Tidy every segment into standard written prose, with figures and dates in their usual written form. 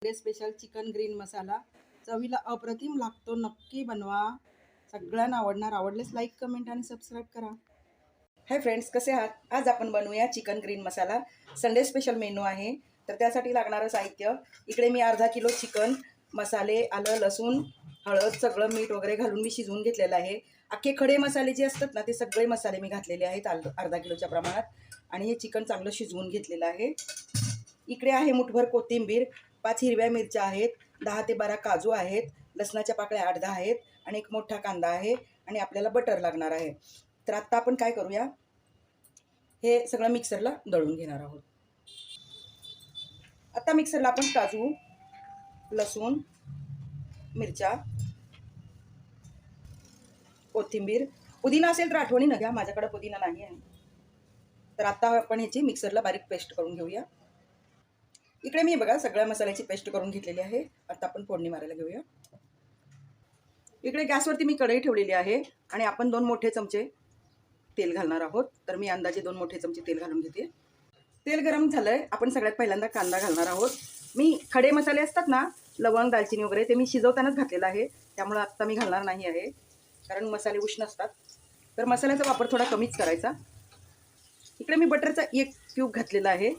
Special chicken green मसाला चवीला अप्रतिम लागतो, नक्की बनवा. सगळ्यांना आवडणार. आवडल्यास लाईक, कमेंट आणि सबस्क्राईब करा. हाय फ्रेंड्स, कसे आहात? आज आपण बनवूया चिकन ग्रीन मसाला. संडे स्पेशल मेनू आहे. तर त्यासाठी लागणारं साहित्य, इकडे मी अर्धा किलो चिकन, मसाले, आलं, लसूण, हळद, सगळं मीठ वगैरे घालून मी शिजवून घेतलेलं आहे. अख्खे खडे मसाले जे असतात ना, ते सगळे मसाले मी घातलेले आहेत अर्धा किलोच्या प्रमाणात. आणि हे चिकन चांगलं शिजवून घेतलेलं आहे. इकडे आहे मुठभर कोथिंबीर, 5 हिरव्या मिरच्या आहेत, 10 ते 12 काजू आहेत, लसणाच्या पाकळ्या 8-10 आहेत आणि एक मोठा कांदा आहे आणि आपल्याला बटर लागणार आहे. तर आत्ता आपण काय करूया, हे सगळं मिक्सरला दळून घेणार आहोत. आता मिक्सरला आपण काजू, लसूण, मिरच्या, कोथिंबीर, पुदिना असेल तर आठवणीनं घ्या, माझ्याकडे पुदिना नाही आहे. तर आता आपण ह्याची मिक्सरला बारीक पेस्ट करून घेऊया. इकडे मी बघा सगळ्या मसाल्याची पेस्ट करून घेतलेली आहे. आता आपण फोडणी मारायला घेऊया. इकडे गॅसवरती मी कढई ठेवलेली आहे आणि आपण 2 मोठे चमचे तेल घालणार आहोत. तर मी अंदाजे 2 मोठे चमचे तेल घालून घेते. तेल गरम झालंय. आपण सगळ्यात पहिल्यांदा कांदा घालणार आहोत. मी खडे मसाले असतात ना, लवंग, दालचिनी वगैरे, ते मी शिजवतानाच घातलेलं आहे, त्यामुळे आत्ता मी घालणार नाही आहे, कारण मसाले उष्ण असतात. तर मसाल्याचा वापर थोडा कमीच करायचा. इकडे मी बटरचा 1 क्यूब घातलेला आहे.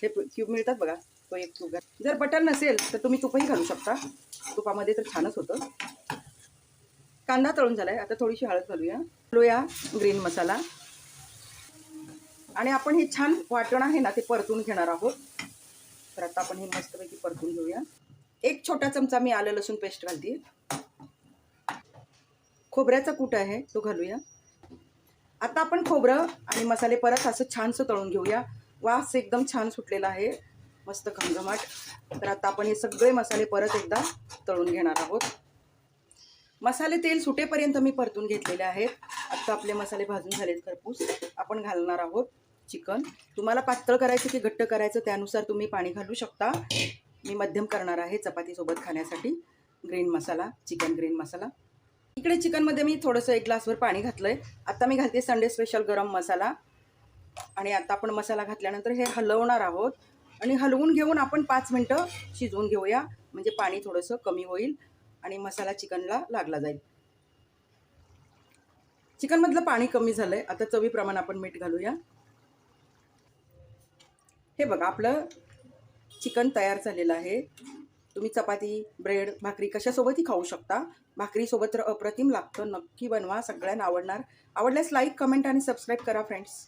हे क्यूब मिळतात बघा, तो 1 क्यूब घाल. जर बटर नसेल तर तुम्ही तुपही घालू शकता, तुपामध्ये तर छानच होतं. कांदा तळून झालाय. आता थोडीशी हळद घालूया ग्रीन मसाला. आणि आपण हे छान वाटण आहे ना, ते परतून घेणार आहोत. तर आता आपण हे मस्तपैकी परतून घेऊया. 1 छोटा चमचा मी आलं लसूण पेस्ट घालते. खोबऱ्याचा कूट आहे तो घालूया. आता आपण खोबरं आणि मसाले परत असं छानसं तळून घेऊया. वास एकदम छान सुटलेला आहे, मस्त घमघमाट. तर आता आपण हे सगळे मसाले परत एकदा तळून घेणार आहोत. मसाले तेल सुटेपर्यंत मी परतून घेतलेले आहेत. आता आपले मसाले भाजून झालेत खरपूस. आपण घालणार आहोत चिकन. तुम्हाला पातळ करायचं की घट्ट करायचं त्यानुसार तुम्ही पाणी घालू शकता. मी मध्यम करणार आहे चपातीसोबत खाण्यासाठी. ग्रीन मसाला, चिकन ग्रीन मसाला. इकडे चिकनमध्ये मी थोडंसं 1 ग्लासभर पाणी घातलंय. आता मी घालते संडे स्पेशल गरम मसाला. आणि आता आपण मसाला घातल्यानंतर हे हलवणार आहोत आणि हलवून घेऊन आपण 5 मिनटं शिजवून घेऊया, म्हणजे पाणी थोडंसं कमी होईल आणि मसाला चिकनला लागला जाईल. चिकनमधलं पाणी कमी झालंय. आता चवीप्रमाणे आपण मीठ घालूया. हे बघा, आपलं चिकन तयार झालेलं आहे. तुम्ही चपाती, ब्रेड, भाकरी कशासोबतही खाऊ शकता. भाकरीसोबत तर अप्रतिम लागतं. नक्की बनवा, सगळ्यांना आवडणार. आवडल्यास लाईक, कमेंट आणि सबस्क्राईब करा फ्रेंड्स.